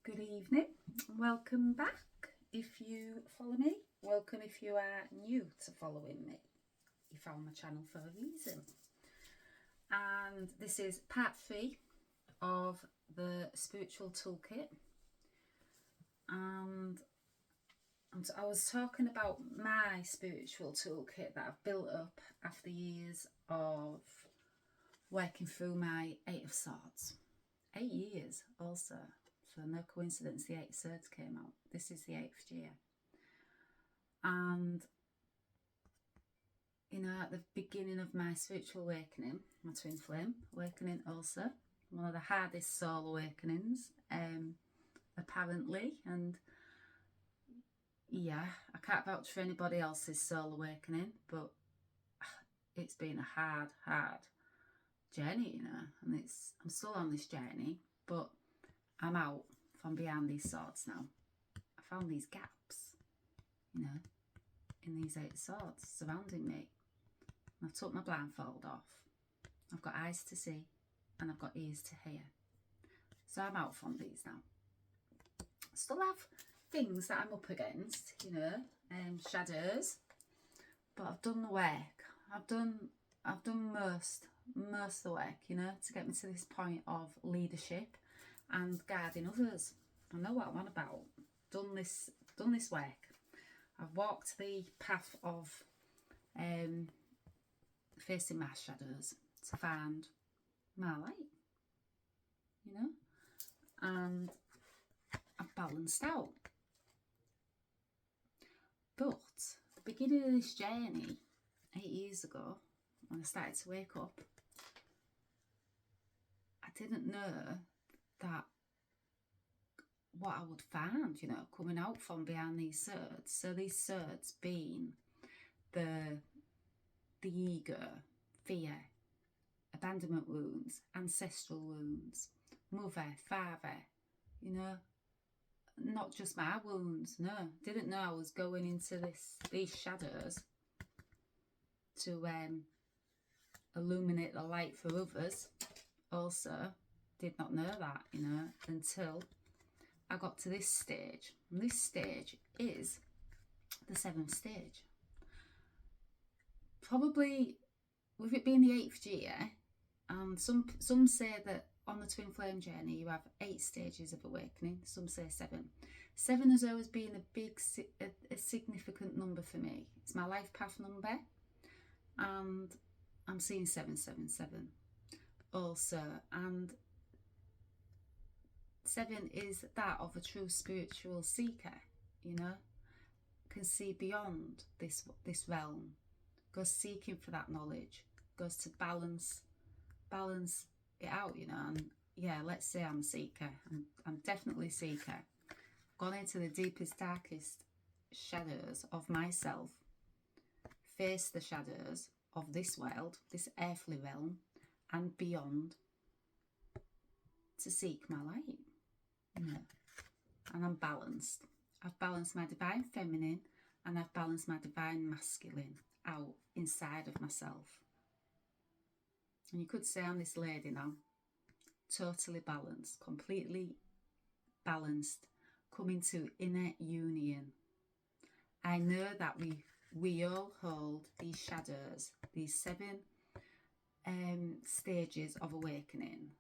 Good evening, welcome back if you follow me, welcome if you are new to following me. You found my channel for a reason. And this is part 3 of the spiritual toolkit. And I was talking about my spiritual toolkit that I've built up after years of working through my 8 of Swords. 8 years also. So no coincidence the 8 of Swords came out. This is the 8th year. And, you know, at the beginning of my spiritual awakening, my twin flame awakening also, one of the hardest soul awakenings, apparently. And yeah, I can't vouch for anybody else's soul awakening, but it's been a hard journey, you know, and I'm still on this journey, but I'm out from behind these swords now. I found these gaps, you know, in these 8 swords surrounding me. I've took my blindfold off. I've got eyes to see and I've got ears to hear. So I'm out from these now. Still have things that I'm up against, you know, shadows, but I've done the work. I've done most of the work, you know, to get me to this point of leadership and guarding others. I know what I'm on about. Done this work. I've walked the path of facing my shadows to find my light, you know, and I've balanced out. But the beginning of this journey 8 years ago, when I started to wake up, I didn't know that what I would find, you know, coming out from behind these swords. So these swords being the ego, fear, abandonment wounds, ancestral wounds, mother, father, you know, not just my wounds. No, didn't know I was going into these shadows to illuminate the light for others. Also did not know that, you know, until I got to this stage. And this stage is the 7th stage. Probably with it being the 8th year, and some say that on the twin flame journey you have 8 stages of awakening. Some say 7. 7 has always been a significant number for me. It's my life path number, and I'm seeing 777 also. And 7 is that of a true spiritual seeker, you know, can see beyond this realm, goes seeking for that knowledge, goes to balance it out, you know. And yeah, let's say I'm a seeker. I'm definitely a seeker. Gone into the deepest, darkest shadows of myself, faced the shadows of this world, this earthly realm, and beyond, to seek my light. You know, and I'm balanced. I've balanced my divine feminine and I've balanced my divine masculine out inside of myself. And you could say I'm this lady now, totally balanced, completely balanced, coming to inner union. I know that we all hold these shadows, these 7 stages of awakening,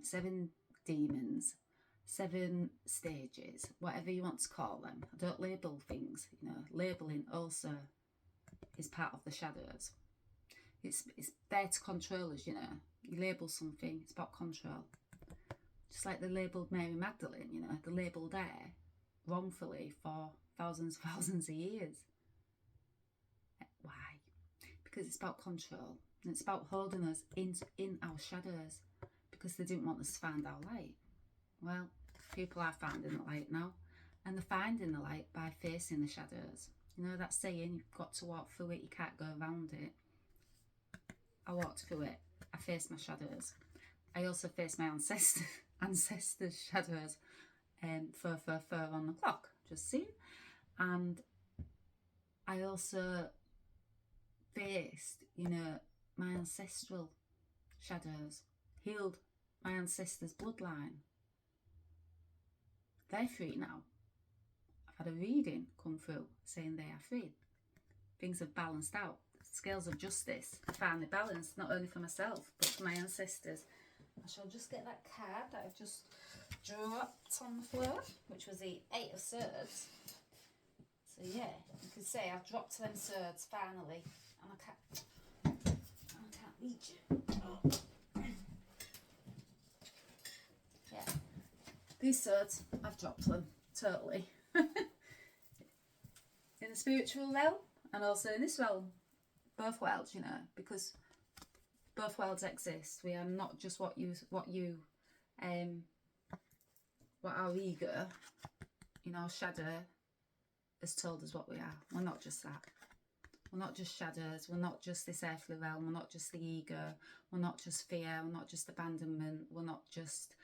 7 demons, 7 stages, whatever you want to call them. I don't label things, you know. Labeling also is part of the shadows. It's there to control us, you know. You label something, it's about control. Just like they labelled Mary Magdalene, you know, they labelled her wrongfully for thousands of years. Why? Because it's about control, and it's about holding us in our shadows, because they didn't want us to find our light. Well, people are finding the light now, and they're finding the light by facing the shadows. You know that saying, you've got to walk through it, you can't go around it. I walked through it. I faced my shadows. I also faced my ancestors' shadows, 444 on the clock, just seen. And I also faced, you know, my ancestral shadows, healed my ancestors' bloodline. they're free now. I've had a reading come through saying they are free. Things have balanced out. Scales of justice are finally balanced, not only for myself, but for my ancestors. I shall just get that card that I've just dropped on the floor, which was the 8 of Swords. So yeah, you can say I've dropped them swords finally, and I can't reach it. Oh. Yeah, these swords, I've dropped them totally. In the spiritual realm and also in this realm, both worlds, you know, because both worlds exist. We are not just what our ego, in our shadow, has told us what we are. We're not just that. We're not just shadows. We're not just this earthly realm. We're not just the ego. We're not just fear. We're not just abandonment. We're not just,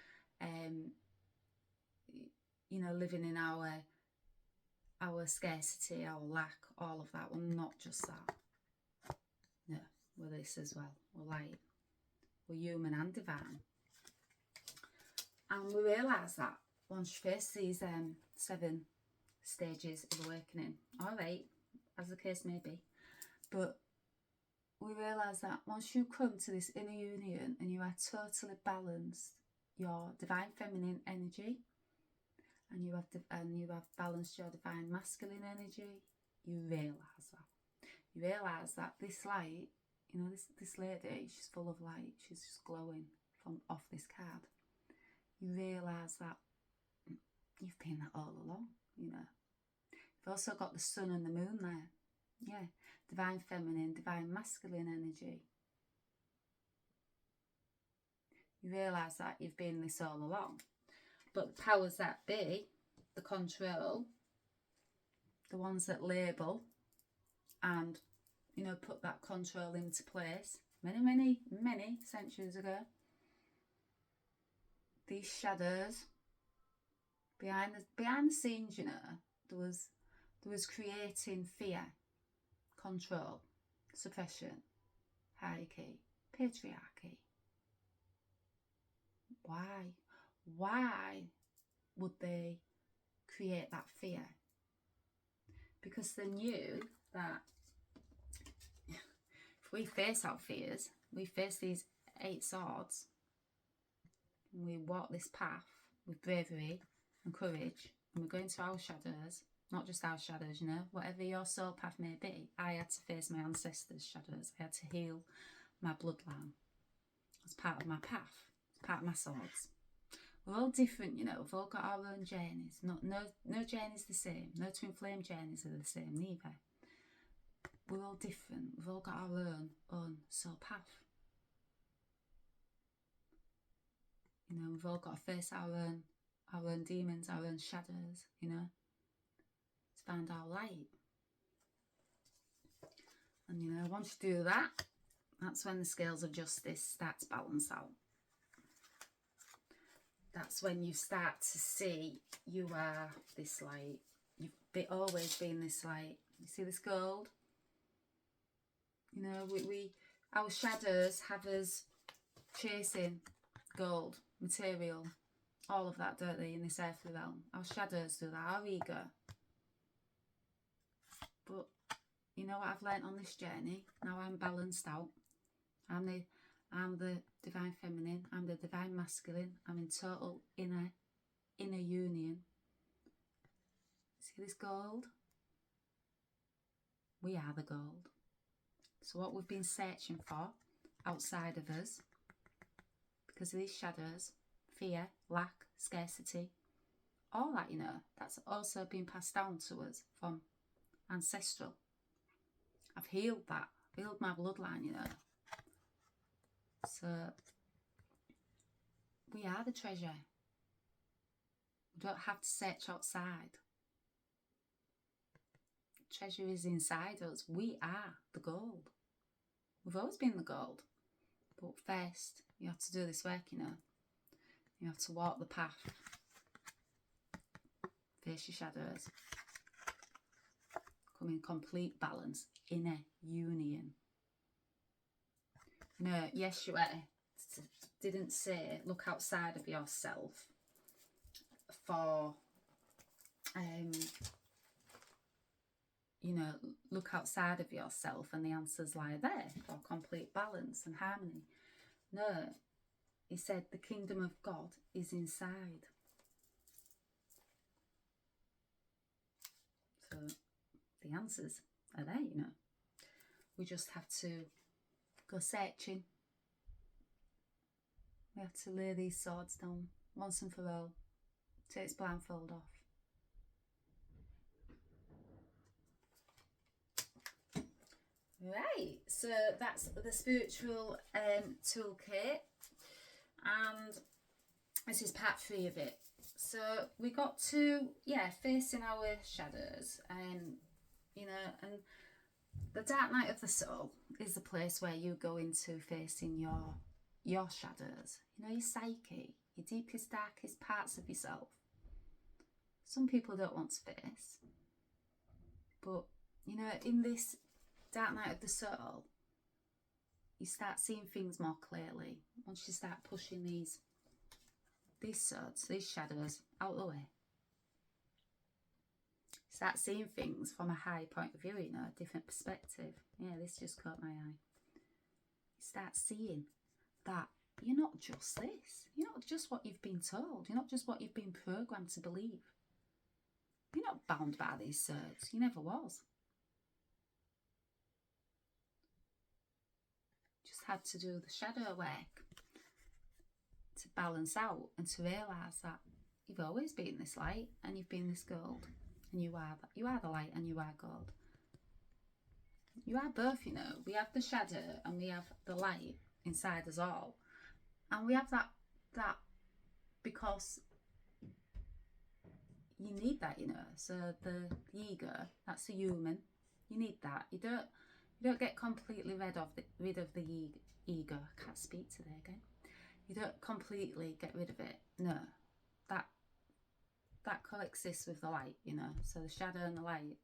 you know, living in our scarcity, our lack, all of that. We're not just that. No, we're this as well. We're light. We're human and divine. And we realise that once you face these 7 stages of awakening, or 8, as the case may be, but we realise that once you come to this inner union and you are totally balanced, your divine feminine energy, and you have balanced your divine masculine energy, you realise that. You realise that this light, you know, this lady, she's full of light, she's just glowing from off this card. You realise that you've been that all along, you know. You've also got the sun and the moon there. Yeah, divine feminine, divine masculine energy. You realise that you've been this all along. But the powers that be, the control, the ones that label and, you know, put that control into place many centuries ago, these shadows, behind the scenes, you know, there was creating fear, control, suppression, hierarchy, patriarchy. Why would they create that fear? Because they knew that if we face our fears, we face these 8 swords, and we walk this path with bravery and courage, and we're going to our shadows, not just our shadows, you know, whatever your soul path may be. I had to face my ancestors' shadows. I had to heal my bloodline as part of my path, as part of my swords. We're all different, you know, we've all got our own journeys. No journey's the same. No twin flame journeys are the same neither. We're all different. We've all got our own soul path. You know, we've all got to face our own demons, our own shadows, you know, to find our light. And, you know, once you do that, that's when the scales of justice start to balance out. That's when you start to see you are this light. You've always been this light. You see this gold? You know, our shadows have us chasing gold, material, all of that, don't they, in this earthly realm? Our shadows do that, our ego. But you know what I've learnt on this journey? Now I'm balanced out. I'm the divine feminine, I'm the divine masculine, I'm in total inner union. See this gold? We are the gold. So what we've been searching for outside of us, because of these shadows, fear, lack, scarcity, all that, you know, that's also been passed down to us from ancestral. I've healed that, healed my bloodline, you know. So we are the treasure. We don't have to search outside. Treasure is inside us. We are the gold. We've always been the gold. But first, you have to do this work, you know. You have to walk the path. Face your shadows. Come in complete balance. Inner union. You know, Yeshua didn't say, look outside of yourself for you know, look outside of yourself and the answers lie there for complete balance and harmony. No, he said the kingdom of God is inside. So the answers are there, you know. We just have to go searching. We have to lay these swords down once and for all. Take its blindfold off. Right, so that's the spiritual toolkit, and this is part 3 of it. So we got to, facing our shadows, and you know, and the dark night of the soul is the place where you go into facing your shadows, you know, your psyche, your deepest, darkest parts of yourself. Some people don't want to face, but you know, in this dark night of the soul, you start seeing things more clearly once you start pushing these swords, these shadows out of the way. Start seeing things from a high point of view, you know, a different perspective. Yeah, this just caught my eye. You start seeing that you're not just this. You're not just what you've been told. You're not just what you've been programmed to believe. You're not bound by these swords. You never was. Just had to do the shadow work to balance out and to realise that you've always been this light and you've been this gold. And you are the light and you are gold. You are both, you know. We have the shadow and we have the light inside us all. And we have that because you need that, you know. So the ego, that's the human. You need that. You don't get completely rid of the ego. I can't speak today again. You don't completely get rid of it. No, that coexists with the light, you know. So the shadow and the light.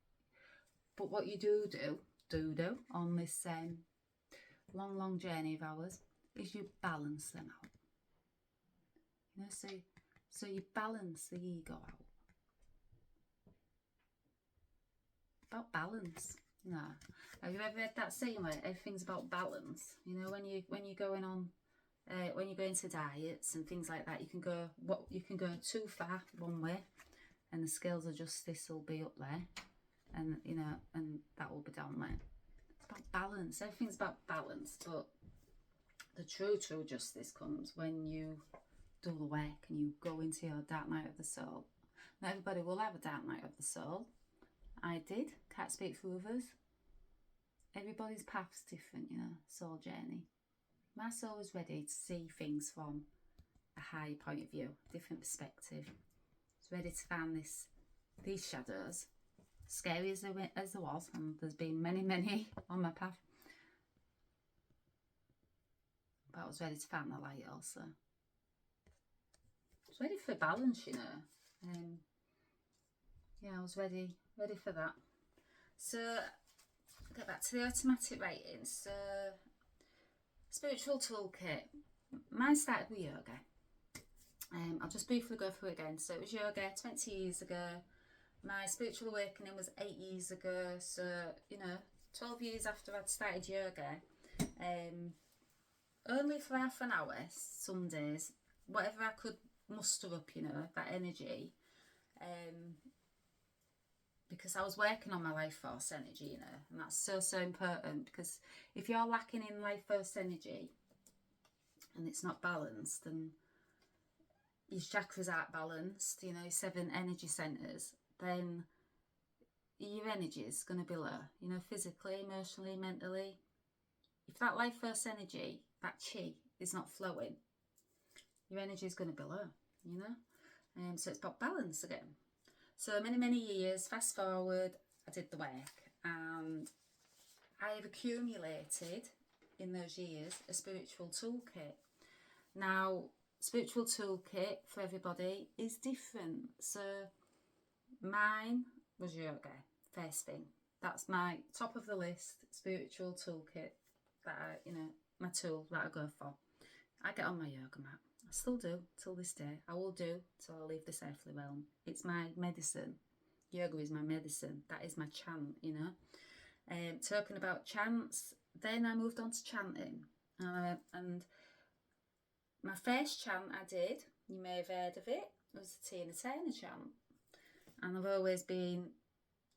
But what you do on this long journey of ours is you balance them out. You know, so you balance the ego out. About balance. No. Have you ever heard that saying where everything's about balance? You know, when you're going on, when you're going to diets and things like that, you can go too far one way, and the scales of justice will be up there, and you know, and that will be down there. It's about balance. Everything's about balance, but the true justice comes when you do the work and you go into your dark night of the soul. Not everybody will have a dark night of the soul. I did. Can't speak for others. Everybody's path's different, you know, soul journey. My soul was ready to see things from a high point of view, different perspective. It's ready to find these shadows, scary as there was, and there's been many on my path. But I was ready to find the light also. I was ready for balance, you know. Yeah, I was ready for that. So, get back to the automatic writing. So, spiritual toolkit. Mine started with yoga. I'll just briefly go through it again. So it was yoga 20 years ago. My spiritual awakening was 8 years ago. So, you know, 12 years after I'd started yoga, only for half an hour, some days, whatever I could muster up, you know, that energy, because I was working on my life force energy, you know, and that's so important, because if you're lacking in life force energy and it's not balanced, and your chakras aren't balanced, you know, 7 energy centres, then your energy is going to be low, you know, physically, emotionally, mentally. If that life force energy, that chi, is not flowing, your energy is going to be low, you know. So it's about balance again. So many years, fast forward, I did the work, and I have accumulated in those years a spiritual toolkit. Now, spiritual toolkit for everybody is different. So mine was yoga, first thing. That's my top of the list spiritual toolkit that I, you know, my tool that I go for. I get on my yoga mat. I still do till this day. I will do till I leave this earthly realm. It's my medicine. Yoga is my medicine. That is my chant, you know. Talking about chants, then I moved on to chanting. And my first chant I did, you may have heard of it, was the Tina Turner chant. And I've always been,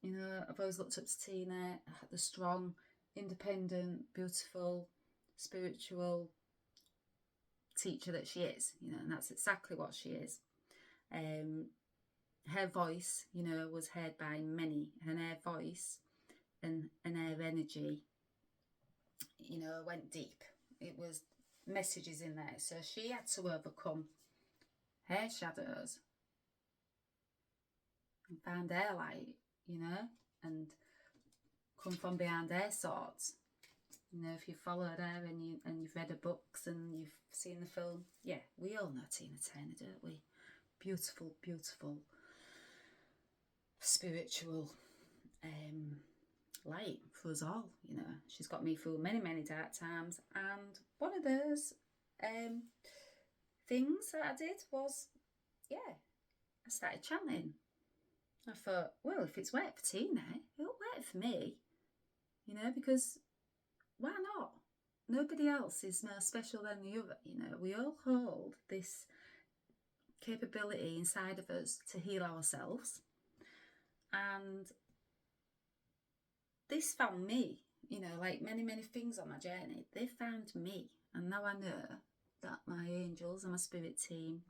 you know, I've always looked up to Tina, the strong, independent, beautiful, spiritual teacher that she is, you know, and that's exactly what she is. Her voice, you know, was heard by many, and her voice and her energy, you know, went deep. It was messages in there. So she had to overcome her shadows and find her light, you know, and come from behind her swords. You know, if you followed her and you've read her books and you've seen the film, yeah, we all know Tina Turner, don't we? Beautiful, beautiful, spiritual light for us all, you know. She's got me through many, many dark times, and one of those things that I did was, yeah, I started chanting. I thought, well, if it's worked for Tina, it'll work for me, you know, because why not? Nobody else is more special than the other, you know. We all hold this capability inside of us to heal ourselves, and this found me, you know, like many, many things on my journey. They found me, and now I know that my angels and my spirit team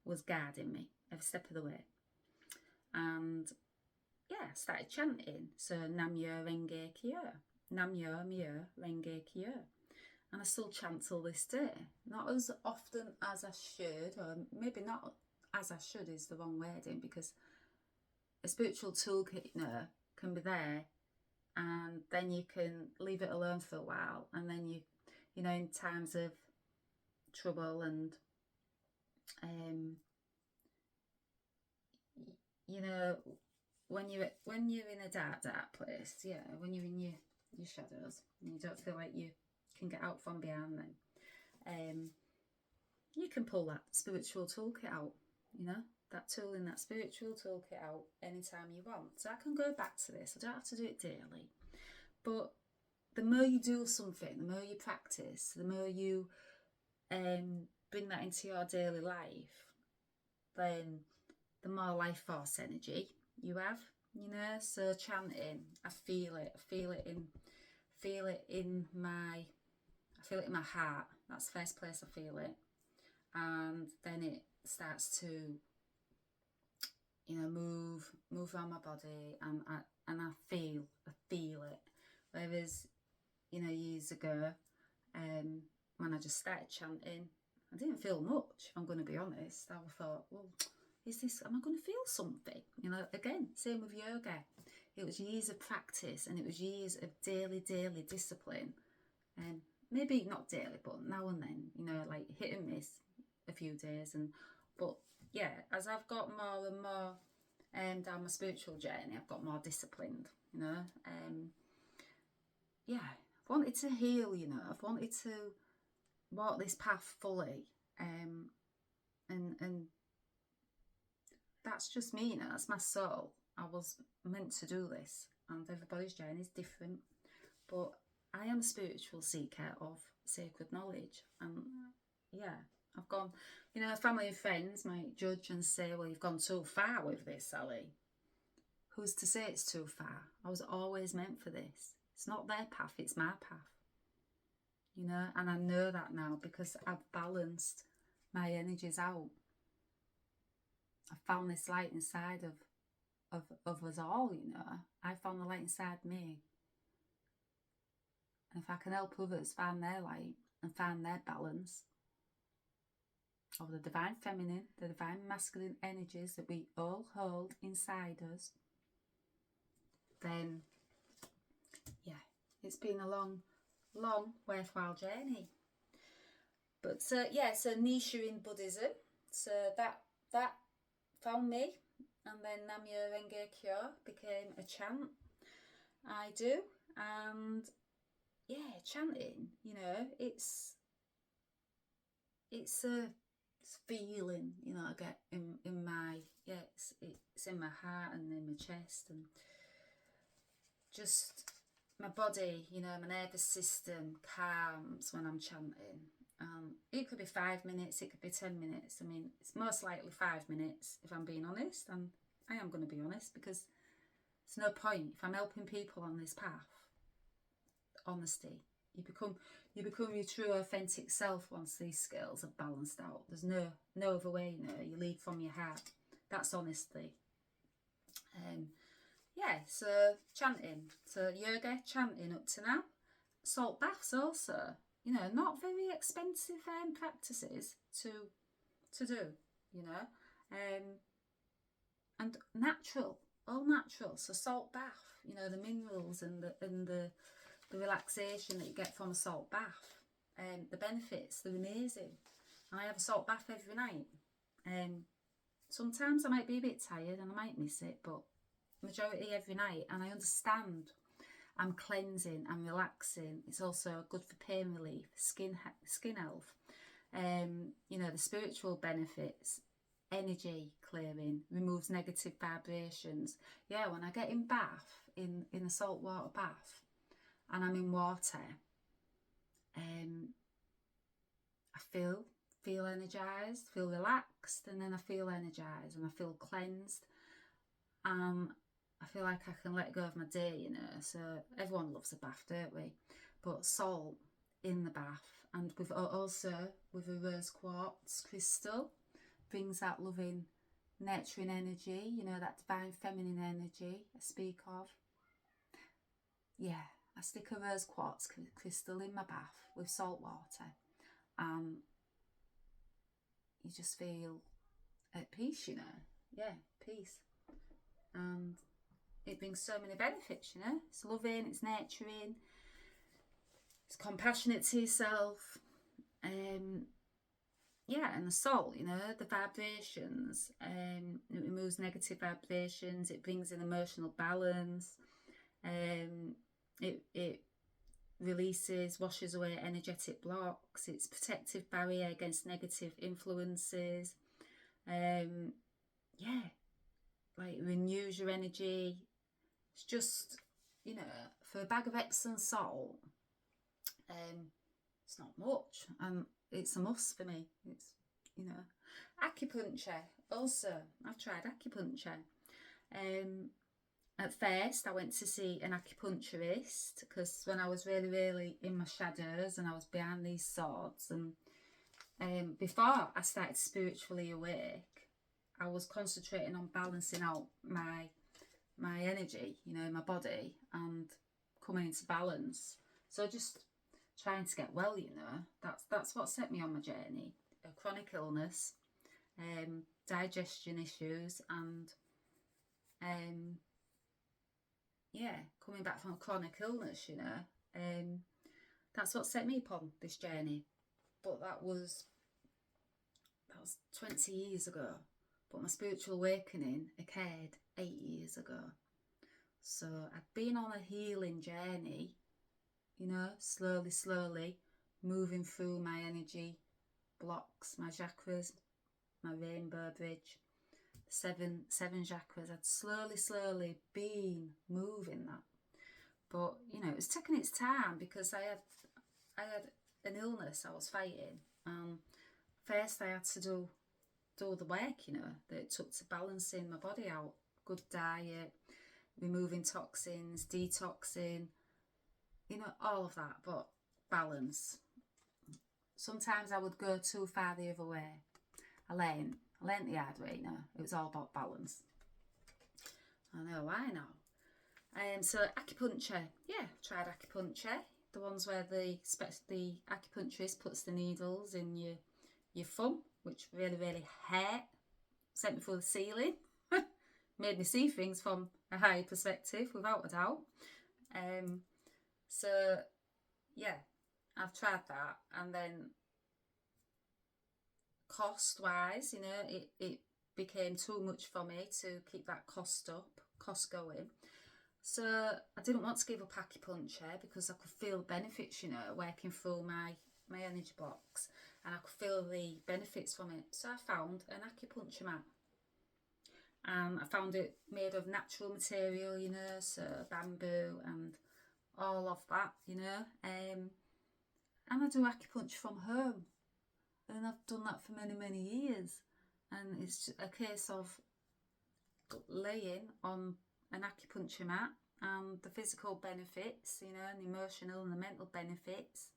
was guarding me every step of the way. And yeah, I started chanting. So Namyo Renge Kyo, Namyo Myo Renge Kyo, and I still chant till this day. Not as often as I should, or maybe not as I should is the wrong wording, because a spiritual toolkit, you know, can be there, and then you can leave it alone for a while, and then you know, in times of trouble and you know, when you're in a dark place, yeah, when you're in your shadows and you don't feel like you can get out from behind them, you can pull that spiritual toolkit out, you know, that tool in that spiritual toolkit out anytime you want. So I can go back to this. I don't have to do it daily, but the more you do something, the more you practice, the more you bring that into your daily life, then the more life force energy you have, you know. So chanting, I feel it in my heart. That's the first place I feel it, and then it starts to, you know, move around my body, and I feel it. Whereas, you know, years ago, when I just started chanting, I didn't feel much, if I'm going to be honest. I thought, well, am I going to feel something? You know, again, same with yoga. It was years of practice, and it was years of daily discipline. Maybe not daily, but now and then, you know, like hit and miss a few days. But yeah, as I've got more and more down my spiritual journey, I've got more disciplined, you know. Yeah, I've wanted to heal, you know. I've wanted to walk this path fully, and that's just me, you know. That's my soul. I was meant to do this, and everybody's journey is different, but I am a spiritual seeker of sacred knowledge. And yeah, I've gone, you know, family and friends might judge and say, well, you've gone too far with this, Sally. Who's to say it's too far? I was always meant for this. It's not their path, it's my path, you know. And I know that now because I've balanced my energies out. I found this light inside of us all, you know. I found the light inside me. And if I can help others find their light and find their balance of the divine feminine, the divine masculine energies that we all hold inside us, then yeah, it's been a long, worthwhile journey. But yeah, so niche in Buddhism. So that found me, and then Namyo Renge Kyo became a chant I do. And yeah, chanting, you know, it's a feeling, you know, I get in my, yeah, it's in my heart and in my chest, and just my body, you know, my nervous system calms when I'm chanting. It could be 5 minutes, it could be 10 minutes. I mean, it's most likely 5 minutes if I'm being honest, and I am going to be honest, because there's no point. If I'm helping people on this path, honesty, you become your true authentic self once these skills are balanced out. There's no other way, you know. You lead from your heart. That's honesty. Yeah, so chanting, so yoga, chanting up to now. Salt baths also, you know, not very expensive practices to do, you know, and natural, all natural. So salt bath, you know, the minerals and the relaxation that you get from a salt bath, the benefits, they're amazing. And I have a salt bath every night. Sometimes I might be a bit tired and I might miss it, but majority every night. And I understand I'm cleansing, I'm relaxing. It's also good for pain relief, skin health, you know, the spiritual benefits, energy clearing, removes negative vibrations. Yeah, when I get in bath, in a salt water bath, and I'm in water, I feel energized, feel relaxed, and then I feel energized and I feel cleansed. I feel like I can let go of my day, you know. So everyone loves a bath, don't we? But salt in the bath, and also with a rose quartz crystal, brings that loving, nurturing energy, you know, that divine feminine energy I speak of. Yeah, I stick a rose quartz crystal in my bath with salt water, and you just feel at peace, you know. Yeah, peace. And it brings so many benefits, you know. It's loving, it's nurturing, it's compassionate to yourself. Yeah, and the salt, you know, the vibrations, it removes negative vibrations, it brings an emotional balance, it releases, washes away energetic blocks, it's protective barrier against negative influences. Yeah, like renews your energy. It's just, you know, for a bag of Epsom salt, it's not much, and it's a must for me. It's, you know, acupuncture also. I've tried acupuncture. At first I went to see an acupuncturist because when I was really in my shadows and I was behind these swords, and before I started spiritually awake, I was concentrating on balancing out my energy, you know, in my body, and coming into balance. So just trying to get well, you know, that's what set me on my journey. A chronic illness, digestion issues, and yeah, coming back from a chronic illness, you know, that's what set me upon this journey. But that was 20 years ago. But my spiritual awakening occurred 8 years ago. So I've been on a healing journey, you know, slowly moving through my energy blocks, my chakras, my rainbow bridge, seven chakras. I'd slowly been moving that. But, you know, it was taking its time because I had an illness I was fighting. First I had to do the work, you know, that it took to balancing my body out. Good diet, removing toxins, detoxing, you know, all of that, but balance. Sometimes I would go too far the other way. I learned the hard way, you know. It was all about balance. I know, I know. So acupuncture, yeah, tried acupuncture. The ones where the acupuncturist puts the needles in your thumb, which really hurt. Sent me through the ceiling. Made me see things from a higher perspective, without a doubt. So yeah, I've tried that, and then cost wise, you know, it became too much for me to keep that cost going. So I didn't want to give up acupuncture because I could feel the benefits, you know, working through my energy blocks, and I could feel the benefits from it. So I found an acupuncture mat. and I found it made of natural material, you know, so bamboo and all of that, you know. And I do acupuncture from home, and I've done that for many years, and it's a case of laying on an acupuncture mat, and the physical benefits, you know, and the emotional and the mental benefits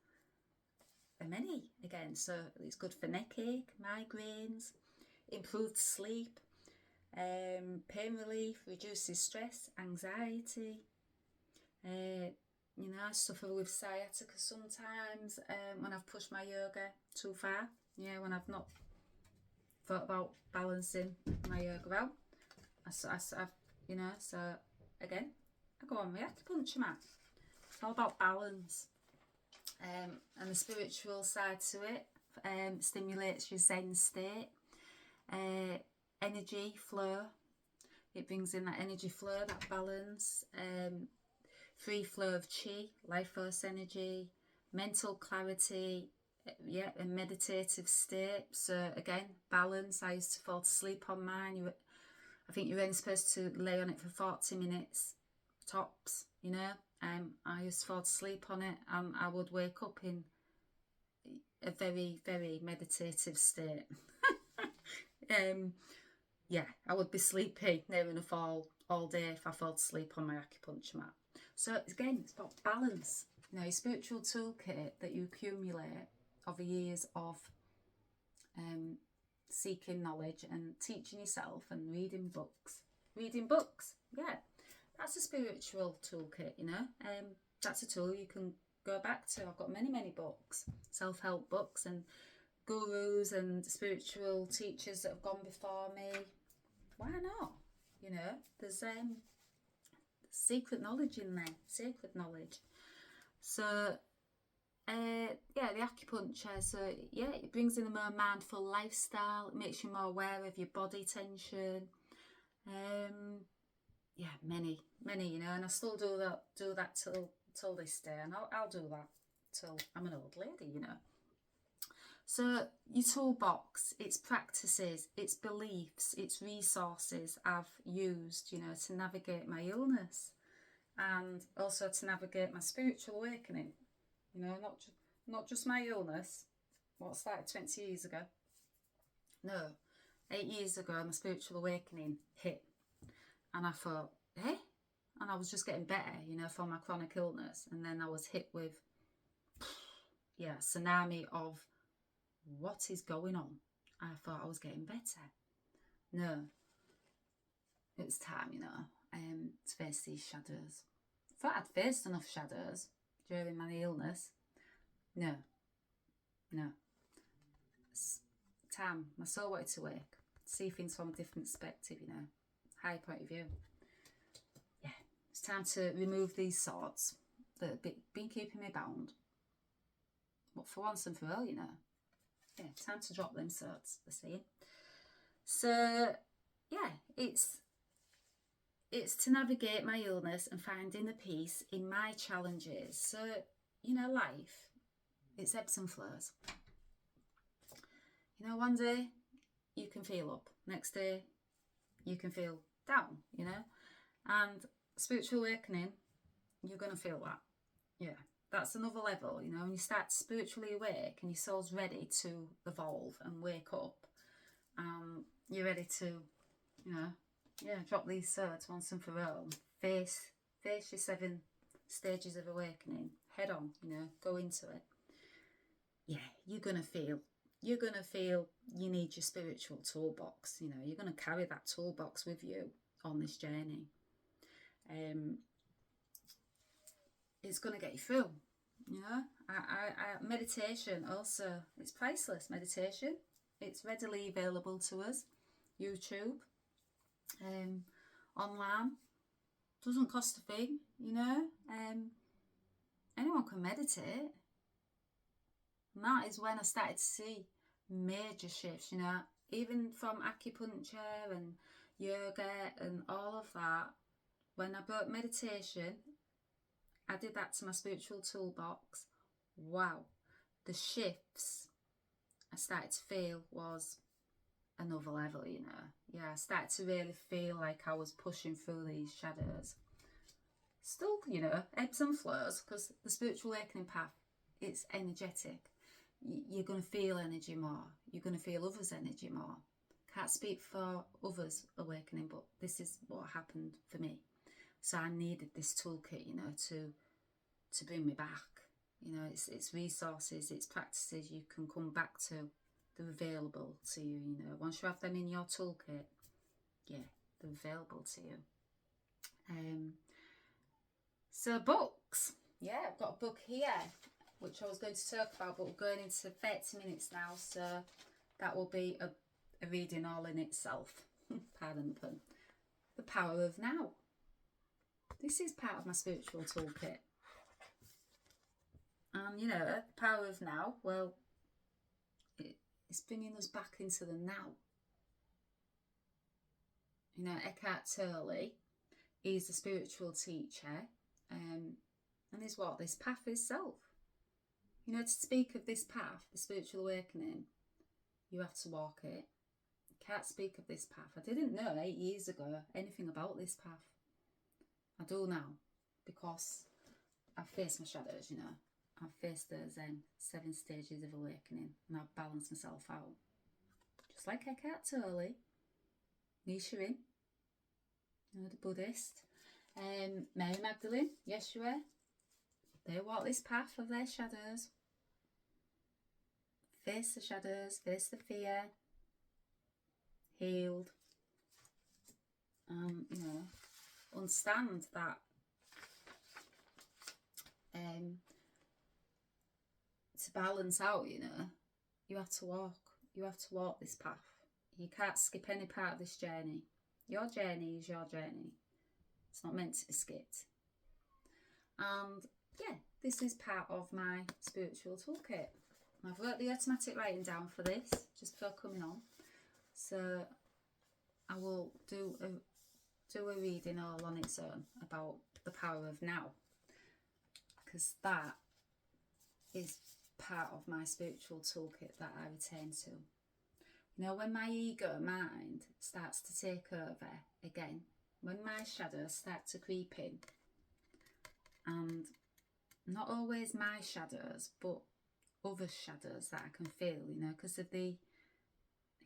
are many again. So it's good for neck ache, migraines, improved sleep, pain relief, reduces stress, anxiety. You know, I suffer with sciatica sometimes when I've pushed my yoga too far. Yeah, when I've not thought about balancing my yoga out. You know, so again, I go on my acupuncture mat. It's all about balance. And the spiritual side to it stimulates your Zen state, energy flow. It brings in that energy flow, that balance, free flow of chi, life force energy, mental clarity, yeah, a meditative state. So again, balance. I used to fall to sleep on mine. I think you're only supposed to lay on it for 40 minutes tops, you know. I used to fall to sleep on it, and I would wake up in a very meditative state. Yeah, I would be sleepy near enough all day if I fell to sleep on my acupuncture mat. So again, it's about balance. You know, your spiritual toolkit that you accumulate over years of seeking knowledge and teaching yourself and reading books. Yeah, that's a spiritual toolkit, you know. That's a tool you can go back to. I've got many books, self-help books, and gurus and spiritual teachers that have gone before me. Why not? You know, there's secret knowledge in there, sacred knowledge. So yeah, the acupuncture, so yeah, it brings in a more mindful lifestyle. It makes you more aware of your body tension. Yeah, many, you know, and I still do that till this day, and I'll do that till I'm an old lady, you know. So your toolbox, its practices, its beliefs, its resources I've used, you know, to navigate my illness, and also to navigate my spiritual awakening. You know, not just my illness, what started 20 years ago. No, 8 years ago, my spiritual awakening hit. And I thought, eh? And I was just getting better, you know, from my chronic illness. And then I was hit with, yeah, tsunami of what is going on. I thought I was getting better. No, it's time, you know, to face these shadows. I thought I'd faced enough shadows during my illness. No. It's time. My soul wanted to wake, see things from a different perspective, you know, higher point of view. Yeah, it's time to remove these swords that have been keeping me bound. But for once and for all, you know. Yeah, time to drop them swords, they're saying. So, yeah, it's to navigate my illness and finding the peace in my challenges. So, you know, life, it's ebbs and flows. You know, one day you can feel up, next day you can feel down, you know. And spiritual awakening, you're going to feel that. Yeah, that's another level, you know. When you start spiritually awake and your soul's ready to evolve and wake up, you're ready to, you know, yeah, drop these swords once and for all. Face your 7 stages of awakening head on, you know, go into it. Yeah, you're gonna feel you need your spiritual toolbox. You know, you're gonna carry that toolbox with you on this journey. It's gonna get you through. You know, meditation also, it's priceless. Meditation, it's readily available to us. YouTube, online, doesn't cost a thing. You know, anyone can meditate. And that is when I started to see major shifts, you know, even from acupuncture and yoga and all of that. When I brought meditation, I did that to my spiritual toolbox. Wow, the shifts I started to feel was another level, you know. Yeah, I started to really feel like I was pushing through these shadows. Still, you know, ebbs and flows, because the spiritual awakening path, it's energetic. You're going to feel energy more. You're going to feel others' energy more. Can't speak for others' awakening, but this is what happened for me. So I needed this toolkit, you know, to bring me back. You know, it's resources, it's practices you can come back to. They're available to you, you know. Once you have them in your toolkit, yeah, they're available to you. So books. Yeah, I've got a book here, which I was going to talk about, but we're going into 30 minutes now, so that will be a reading all in itself. Pardon the pun. The Power of Now. This is part of my spiritual toolkit. And, you know, the power of now, well, it's bringing us back into the now. You know, Eckhart Tolle, he's a spiritual teacher, and is what? This path itself. You know, to speak of this path, the spiritual awakening, you have to walk it. You can't speak of this path. I didn't know 8 years ago anything about this path. I do now, because I've faced my shadows, you know. I've faced those 7 stages of awakening, and I've balanced myself out. Just like Eckhart Tolle, Nichiren, you know, the Buddhist, Mary Magdalene, Yeshua, they walk this path of their shadows. Face the shadows, face the fear, healed, you know, understand that to balance out, you know, you have to walk this path. You can't skip any part of this journey. Your journey is your journey. It's not meant to be skipped. And yeah, this is part of my spiritual toolkit. I've wrote the automatic writing down for this just before coming on, so I will do a reading all on its own about the power of now, because that is part of my spiritual toolkit that I return to. You know, when my ego mind starts to take over again, when my shadows start to creep in, and not always my shadows, but other shadows that I can feel, you know, because of the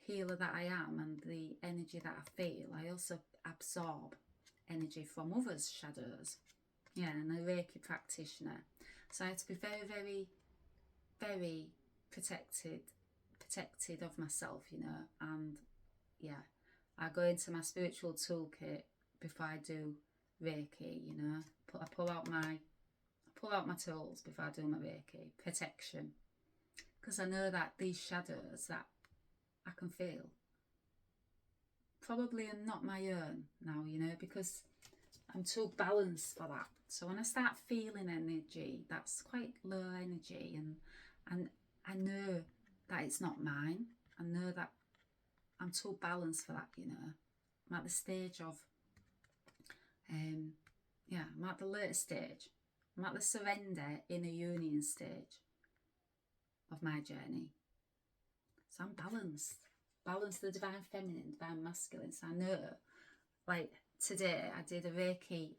healer that I am and the energy that I feel, I also absorb energy from others' shadows. Yeah, and a Reiki practitioner. So I have to be very, very, very protected of myself, you know. And yeah, I go into my spiritual toolkit before I do Reiki, you know. I pull out my tools before I do my Reiki. Protection. Because I know that these shadows that I can feel probably are not my own now, you know, because I'm too balanced for that. So when I start feeling energy that's quite low energy, and I know that it's not mine, I know that I'm too balanced for that, you know. I'm at the stage of, yeah, I'm at the later stage. I'm at the surrender in a union stage of my journey. So I'm balanced. Balanced the divine feminine, divine masculine. So I know, like today I did a Reiki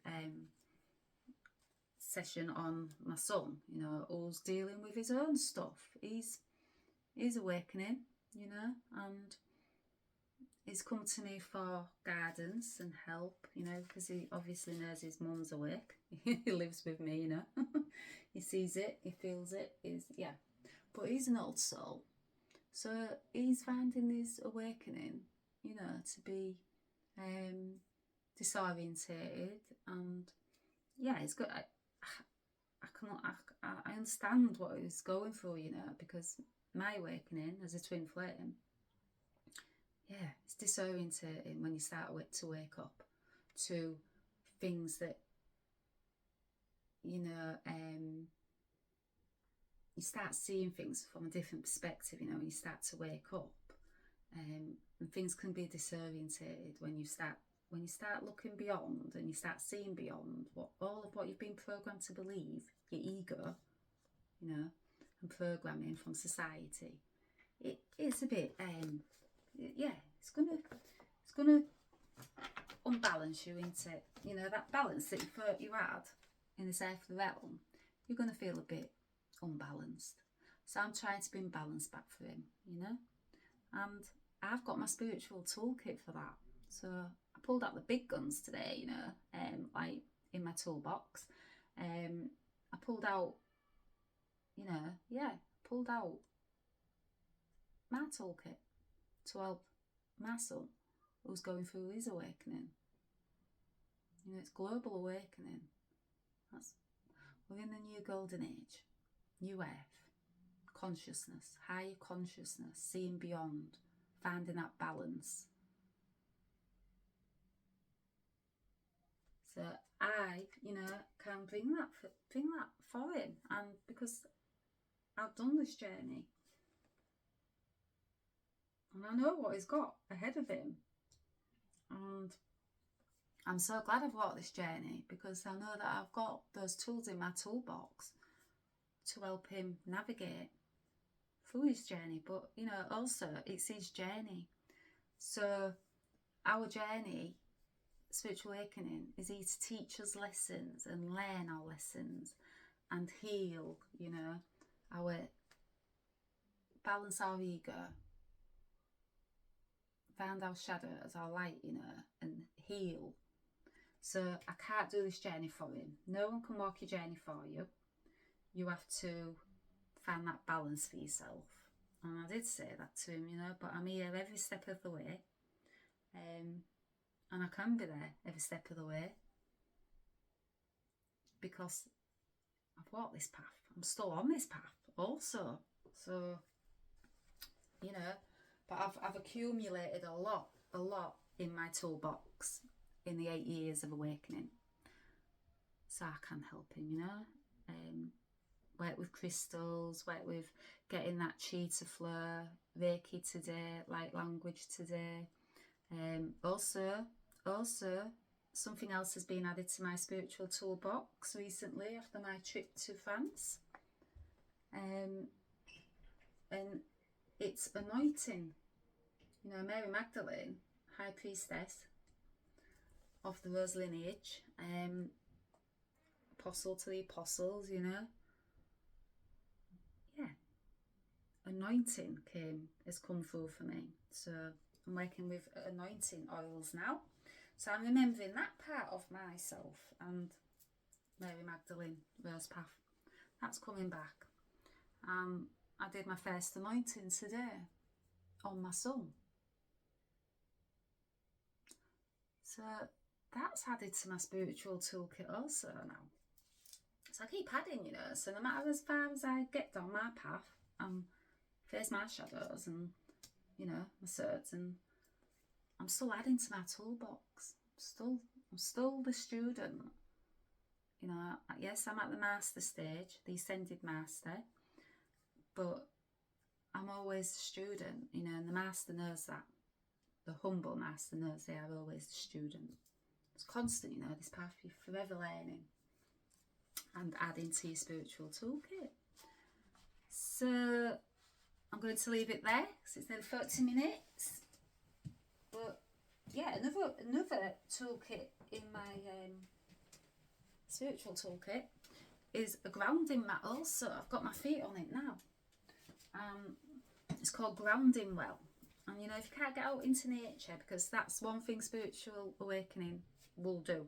session on my son, you know, who's dealing with his own stuff. He's awakening, you know, and he's come to me for guidance and help, you know, because he obviously knows his mum's awake. He lives with me, you know. He sees it, he feels it, yeah. But he's an old soul. So he's finding his awakening, you know, to be disorientated, and yeah, it's good. I understand what he's going through, you know, because my awakening as a twin flame, yeah, it's disorientating when you start to wake up to things that, you know, you start seeing things from a different perspective, you know, when you start to wake up, and things can be disorientated when you start looking beyond, and you start seeing beyond all of what you've been programmed to believe, your ego, you know, and programming from society. It's a bit, yeah, it's gonna unbalance you, isn't it? You know, that balance that you thought you had in this earthly realm, you're gonna feel a bit unbalanced. So I'm trying to bring balance back for him, you know, and I've got my spiritual toolkit for that. So I pulled out the big guns today, you know, like in my toolbox. I pulled out, you know, yeah, pulled out my toolkit to help my son who's going through his awakening. You know, it's global awakening. We're in the new golden age, new earth, consciousness, higher consciousness, seeing beyond, finding that balance. So I, you know, can bring that for him, and because I've done this journey, and I know what he's got ahead of him, and I'm so glad I've walked this journey because I know that I've got those tools in my toolbox to help him navigate through his journey. But, you know, also it's his journey. So our journey, spiritual awakening, is here to teach us lessons and learn our lessons and heal, you know, balance our ego, find our shadows, our light, you know, and heal. So I can't do this journey for him. No one can walk your journey for you. You have to find that balance for yourself. And I did say that to him, you know, but I'm here every step of the way. And I can be there every step of the way because I've walked this path. I'm still on this path also. So, you know, but I've accumulated a lot in my toolbox in the 8 years of awakening. So I can help him, you know. Work with crystals, work with getting that chi to flow, Reiki today, light language today. Also, something else has been added to my spiritual toolbox recently after my trip to France. And it's anointing. You know, Mary Magdalene, high priestess of the Rose lineage, apostle to the apostles, you know. Yeah, anointing has come through for me. So I'm working with anointing oils now. So I'm remembering that part of myself and Mary Magdalene, Rose Path. That's coming back. I did my first anointing today on my son. So that's added to my spiritual toolkit also now. So I keep adding, you know, so no matter as far as I get down my path and face my shadows and, you know, my certs, and I'm still adding to my toolbox. I'm still the student. You know, yes, I'm at the master stage, the ascended master, but I'm always the student, you know, and the master knows that. The humble master knows they are always the student. It's constant, you know, this path, you're forever learning and adding to your spiritual toolkit. So I'm going to leave it there because it's nearly 30 minutes. But yeah, another toolkit in my spiritual toolkit is a grounding mat also. I've got my feet on it now. It's called Grounding Well. And you know, if you can't get out into nature, because that's one thing spiritual awakening will do,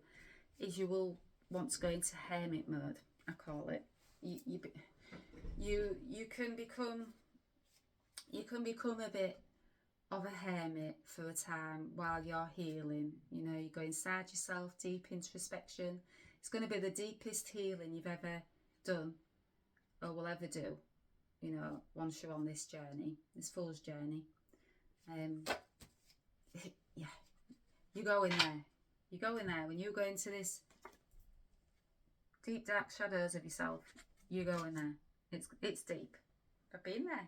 is you will want to go into hermit mode, I call it. You can become a bit of a hermit for a time while you're healing. You know, you go inside yourself, deep introspection. It's going to be the deepest healing you've ever done or will ever do, you know, once you're on this journey, this fool's journey. Yeah, you go in there. You go in there when you go into this deep dark shadows of yourself. You go in there. It's deep. I've been there.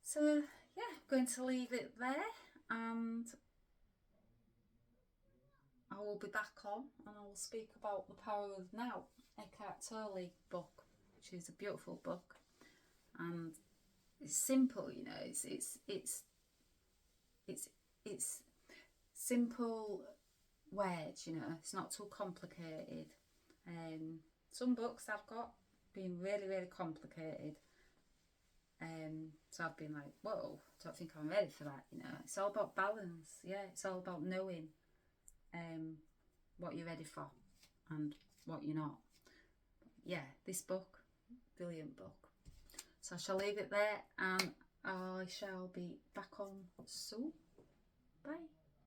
So yeah, I'm going to leave it there, and I will be back on, and I will speak about The Power of Now, Eckhart Tolle book, which is a beautiful book, and simple, you know. It's simple words, you know. It's not too complicated. Some books I've got been really, really complicated. So I've been like, whoa, I don't think I'm ready for that, you know. It's all about balance, yeah. It's all about knowing what you're ready for and what you're not. Yeah, this book, brilliant book. So I shall leave it there, and I shall be back on soon. Bye.